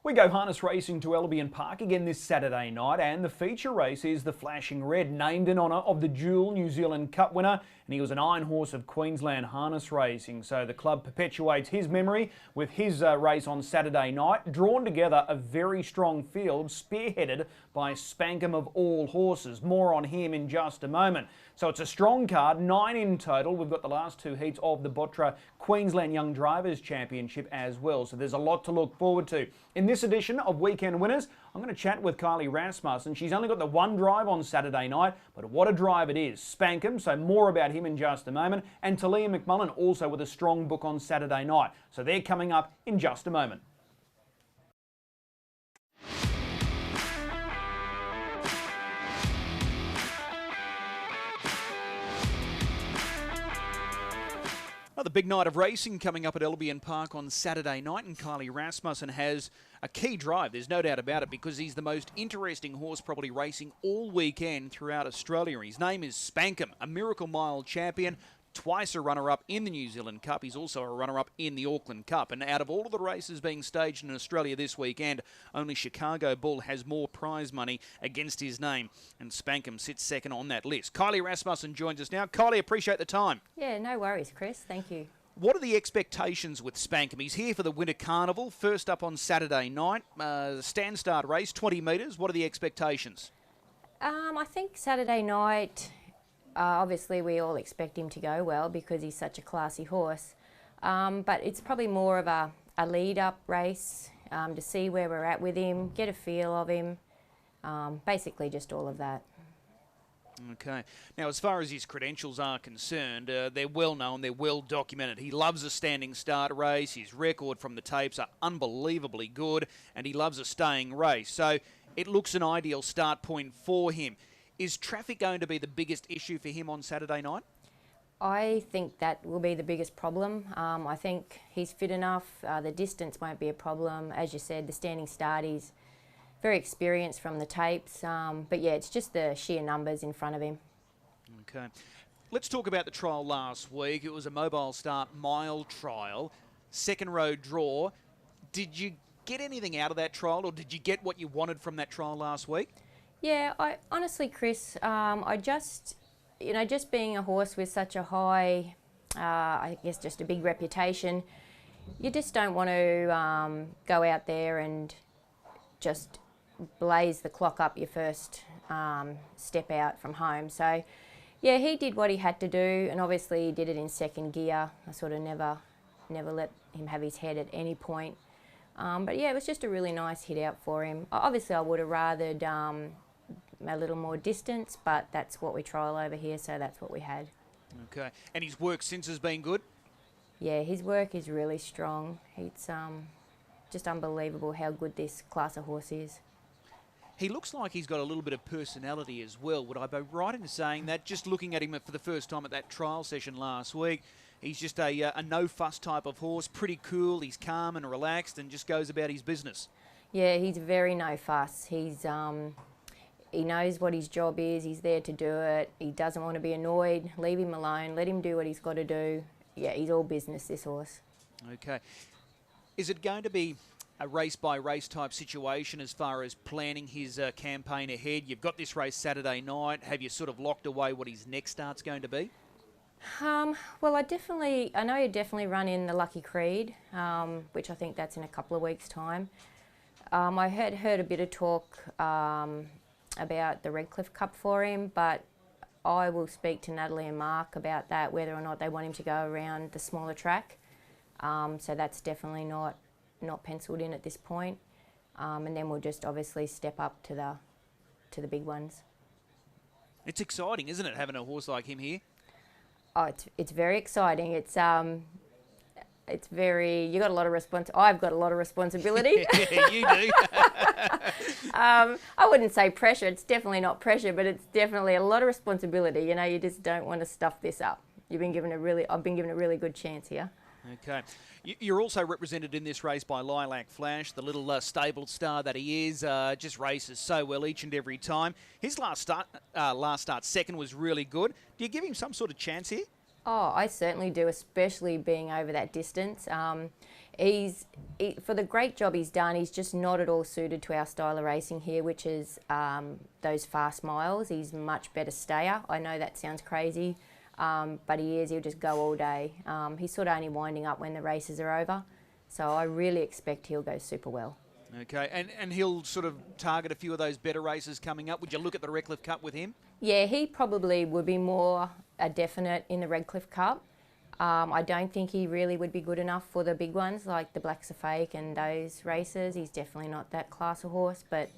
We go harness racing to Albion Park again this Saturday night, and the feature race is the Flashing Red, named in honour of the dual New Zealand Cup winner, and he was an iron horse of Queensland harness racing. So the club perpetuates his memory with his race on Saturday night, drawn together a very strong field spearheaded by Spankem of all horses. More on him in just a moment. So it's a strong card, 9 in total. We've got the last 2 heats of the Botra Queensland Young Drivers Championship as well. So there's a lot to look forward to. In this edition of Weekend Winners, I'm going to chat with Kylie Rasmussen. She's only got the one drive on Saturday night, but what a drive it is. Spankem, so more about him in just a moment. And Taleah McMullen also with a strong book on Saturday night. So they're coming up in just a moment. Another big night of racing coming up at Albion Park on Saturday night, and Kylie Rasmussen has a key drive, there's no doubt about it, because he's the most interesting horse probably racing all weekend throughout Australia. His name is Spankem, a Miracle Mile champion, twice a runner-up in the New Zealand Cup. He's also a runner-up in the Auckland Cup. And out of all of the races being staged in Australia this weekend, only Chicago Bull has more prize money against his name. And Spankem sits second on that list. Kylie Rasmussen joins us now. Kylie, appreciate the time. Yeah, no worries, Chris. Thank you. What are the expectations with Spankem? He's here for the Winter Carnival, first up on Saturday night. Stand-start race, 20 metres. What are the expectations? I think Saturday night... obviously, we all expect him to go well because he's such a classy horse. But it's probably more of a lead-up race to see where we're at with him, get a feel of him, basically just all of that. Okay. Now, as far as his credentials are concerned, they're well known, they're well documented. He loves a standing start race. His record from the tapes are unbelievably good, and he loves a staying race. So it looks an ideal start point for him. Is traffic going to be the biggest issue for him on Saturday night? I think that will be the biggest problem. I think he's fit enough. The distance won't be a problem. As you said, the standing start, he's very experienced from the tapes. But yeah, it's just the sheer numbers in front of him. Okay. Let's talk about the trial last week. It was a mobile start mile trial, second row draw. Did you get anything out of that trial, or did you get what you wanted from that trial last week? Yeah, honestly, Chris, just being a horse with such a high, I guess just a big reputation, you just don't want to go out there and just blaze the clock up your first step out from home. So, yeah, he did what he had to do, and obviously he did it in second gear. I sort of never let him have his head at any point. But yeah, it was just a really nice hit out for him. Obviously, I would have rathered a little more distance, but that's what we trial over here, so that's what we had. Okay. And his work since has been good? Yeah, his work is really strong. It's just unbelievable how good this class of horse is. He looks like he's got a little bit of personality as well. Would I be right in saying that? Just looking at him for the first time at that trial session last week, he's just a no-fuss type of horse, pretty cool. He's calm and relaxed and just goes about his business. Yeah, he's very no-fuss. He knows what his job is. He's there to do it. He doesn't want to be annoyed. Leave him alone. Let him do what he's got to do. Yeah, he's all business, this horse. Okay. Is it going to be a race-by-race type situation as far as planning his campaign ahead? You've got this race Saturday night. Have you sort of locked away what his next start's going to be? Well, I know you definitely run in the Lucky Creed, which I think that's in a couple of weeks' time. I heard a bit of talk about the Redcliffe Cup for him, but I will speak to Natalie and Mark about that, whether or not they want him to go around the smaller track. So that's definitely not penciled in at this point. And then we'll just obviously step up to the big ones. It's exciting, isn't it, having a horse like him here? Oh, it's very exciting. It's very, you got a lot of I've got a lot of responsibility. Yeah, you do. I wouldn't say pressure. It's definitely not pressure, but it's definitely a lot of responsibility. You know, you just don't want to stuff this up. I've been given a really good chance here. Okay. You're also represented in this race by Lilac Flash, the little stable star that he is. Just races so well each and every time. His last start second was really good. Do you give him some sort of chance here? Oh, I certainly do, especially being over that distance. For the great job he's done, he's just not at all suited to our style of racing here, which is those fast miles. He's much better stayer. I know that sounds crazy, but he is. He'll just go all day. He's sort of only winding up when the races are over, so I really expect he'll go super well. Okay, and he'll sort of target a few of those better races coming up. Would you look at the Redcliffe Cup with him? Yeah, he probably would be more a definite in the Redcliffe Cup. I don't think he really would be good enough for the big ones like the Blacks Are Fake and those races. He's definitely not that class of horse. But,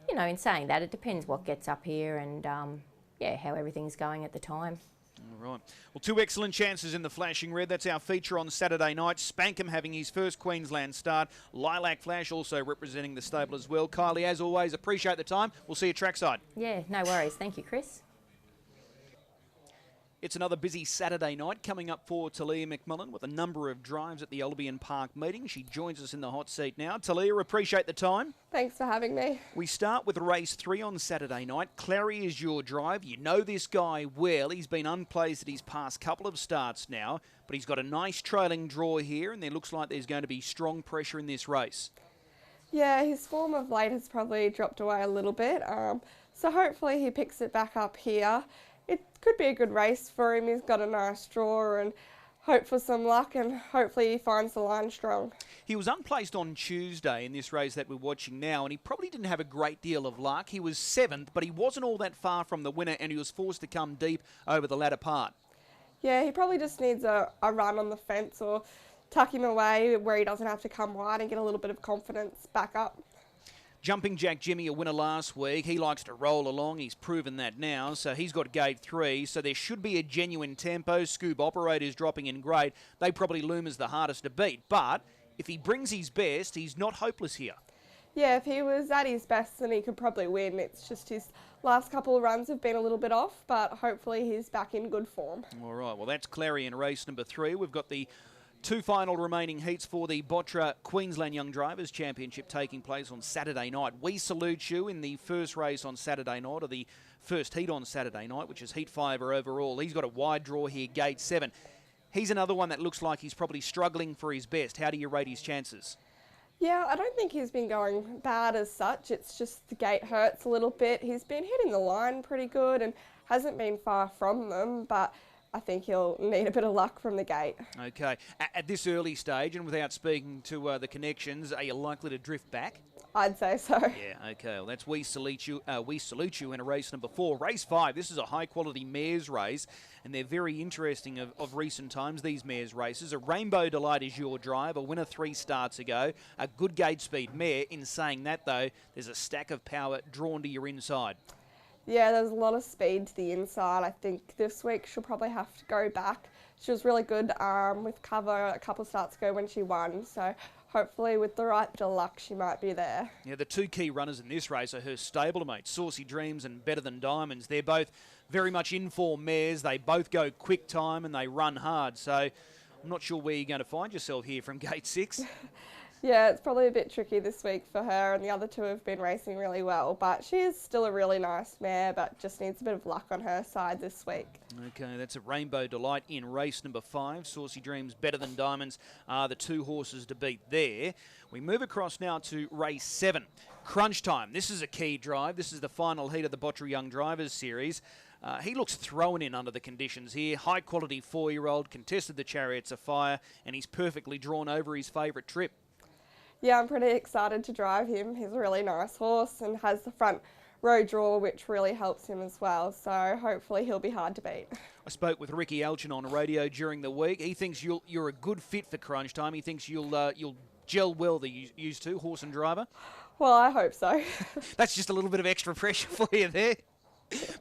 you know, in saying that, it depends what gets up here and, yeah, how everything's going at the time. All right. Well, 2 excellent chances in the Flashing Red. That's our feature on Saturday night. Spankem having his first Queensland start. Lilac Flash also representing the stable as well. Kylie, as always, appreciate the time. We'll see you trackside. Yeah, no worries. Thank you, Chris. It's another busy Saturday night coming up for Taleah McMullen with a number of drives at the Albion Park meeting. She joins us in the hot seat now. Taleah, appreciate the time. Thanks for having me. We start with race 3 on Saturday night. Clary is your drive. You know this guy well. He's been unplaced at his past couple of starts now, but he's got a nice trailing draw here, and there looks like there's going to be strong pressure in this race. Yeah, his form of late has probably dropped away a little bit, so hopefully he picks it back up here. It could be a good race for him. He's got a nice draw and hope for some luck, and hopefully he finds the line strong. He was unplaced on Tuesday in this race that we're watching now, and he probably didn't have a great deal of luck. He was 7th, but he wasn't all that far from the winner, and he was forced to come deep over the latter part. Yeah, he probably just needs a run on the fence or tuck him away where he doesn't have to come wide and get a little bit of confidence back up. Jumping Jack Jimmy, a winner last week. He likes to roll along. He's proven that now. So he's got gate 3. So there should be a genuine tempo. Scoob operators dropping in grade. They probably loom as the hardest to beat. But if he brings his best, he's not hopeless here. Yeah, if he was at his best, then he could probably win. It's just his last couple of runs have been a little bit off, but hopefully he's back in good form. All right, well, that's Clary in race number 3. We've got the 2 final remaining heats for the Botra Queensland Young Drivers Championship taking place on Saturday night. We Salute You in the first race on Saturday night, or the first heat on Saturday night, which is heat 5 overall. He's got a wide draw here, gate 7. He's another one that looks like he's probably struggling for his best. How do you rate his chances? Yeah, I don't think he's been going bad as such. It's just the gate hurts a little bit. He's been hitting the line pretty good and hasn't been far from them, but I think he'll need a bit of luck from the gate. Okay. At this early stage, and without speaking to the connections, are you likely to drift back? I'd say so. Yeah, okay. Well, that's We Salute You in a race number 4. Race 5, this is a high-quality mares race, and they're very interesting of recent times, these mares races. A Rainbow Delight is your drive, a winner 3 starts ago, a good gauge speed mare. In saying that, though, there's a stack of power drawn to your inside. Yeah, there's a lot of speed to the inside. I think this week she'll probably have to go back. She was really good with cover a couple of starts ago when she won, so hopefully with the right bit of luck she might be there. Yeah, the 2 key runners in this race are her stablemates, Saucy Dreams and Better Than Diamonds. They're both very much in-form mares. They both go quick time and they run hard, so I'm not sure where you're going to find yourself here from gate 6. Yeah, it's probably a bit tricky this week for her, and the other 2 have been racing really well, but she is still a really nice mare, but just needs a bit of luck on her side this week. Okay, that's a Rainbow Delight in race number 5. Saucy Dreams, Better Than Diamonds are the 2 horses to beat there. We move across now to race 7. Crunch Time. This is a key drive. This is the final heat of the Botra Young Drivers Series. He looks thrown in under the conditions here. High-quality 4-year-old, contested the Chariots of Fire, and he's perfectly drawn over his favourite trip. Yeah, I'm pretty excited to drive him. He's a really nice horse and has the front row draw, which really helps him as well. So hopefully he'll be hard to beat. I spoke with Ricky Elchin on radio during the week. He thinks you're a good fit for Crunch Time. He thinks you'll gel well, the used to horse and driver. Well, I hope so. That's just a little bit of extra pressure for you there.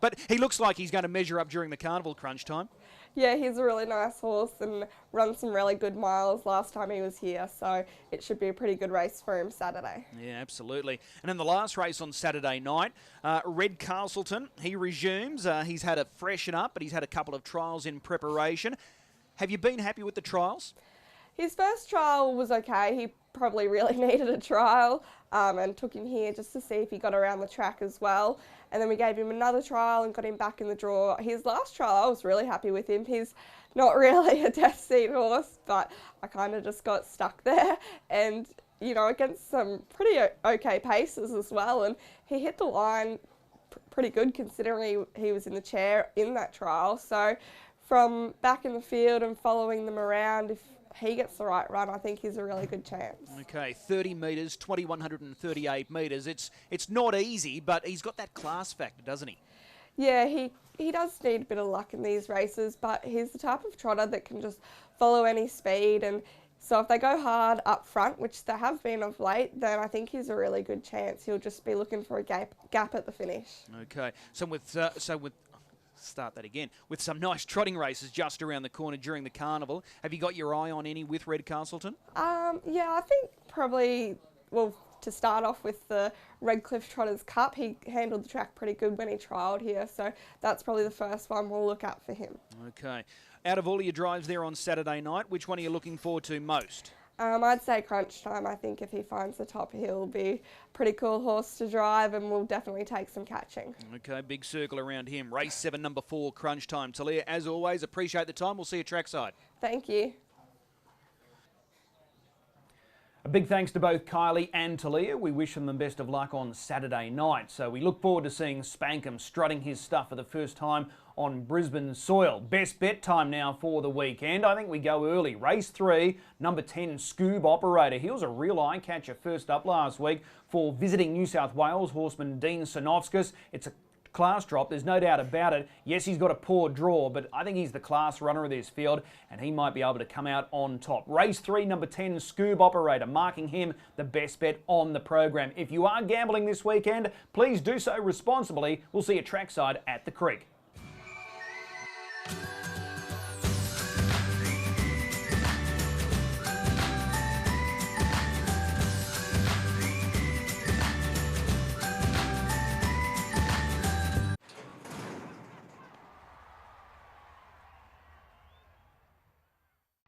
But he looks like he's going to measure up during the carnival Crunch Time. Yeah, he's a really nice horse and runs some really good miles last time he was here, so it should be a pretty good race for him Saturday. Yeah, absolutely. And in the last race on Saturday night, Red Castleton, he resumes. He's had a freshen up, but he's had a couple of trials in preparation. Have you been happy with the trials? His first trial was okay. He probably really needed a trial and took him here just to see if he got around the track as well. And then we gave him another trial and got him back in the draw. His last trial, I was really happy with him. He's not really a death seat horse, but I kind of just got stuck there. And, you know, against some pretty okay paces as well. And he hit the line pretty good considering he was in the chair in that trial. So from back in the field and following them around, if he gets the right run, I think he's a really good chance. Okay, 30 metres, 2,138 metres. It's not easy, but he's got that class factor, doesn't he? Yeah, he does need a bit of luck in these races, but he's the type of trotter that can just follow any speed. And so if they go hard up front, which they have been of late, then I think he's a really good chance. He'll just be looking for a gap at the finish. Okay, start that again. With some nice trotting races just around the corner during the carnival, have you got your eye on any with Red Castleton? Yeah, I think probably, well, to start off with the Redcliffe Trotters Cup, he handled the track pretty good when he trialled here, so that's probably the first one we'll look at for him. Okay. Out of all of your drives there on Saturday night, which one are you looking forward to most? I'd say Crunch Time. I think if he finds the top, he'll be a pretty cool horse to drive and will definitely take some catching. Okay, big circle around him. Race 7, number 4, Crunch Time. Taleah, as always, appreciate the time. We'll see you trackside. Thank you. A big thanks to both Kylie and Taleah. We wish them the best of luck on Saturday night. So we look forward to seeing Spankem strutting his stuff for the first time on Brisbane soil. Best bet time now for the weekend. I think we go early. Race 3, number 10, Scoob Operator. He was a real eye catcher first up last week for visiting New South Wales horseman Dean Sinofskis. It's a class drop, there's no doubt about it. Yes, he's got a poor draw, but I think he's the class runner of this field and he might be able to come out on top. Race 3, number 10, Scoob Operator, marking him the best bet on the program. If you are gambling this weekend, please do so responsibly. We'll see you trackside at the Creek.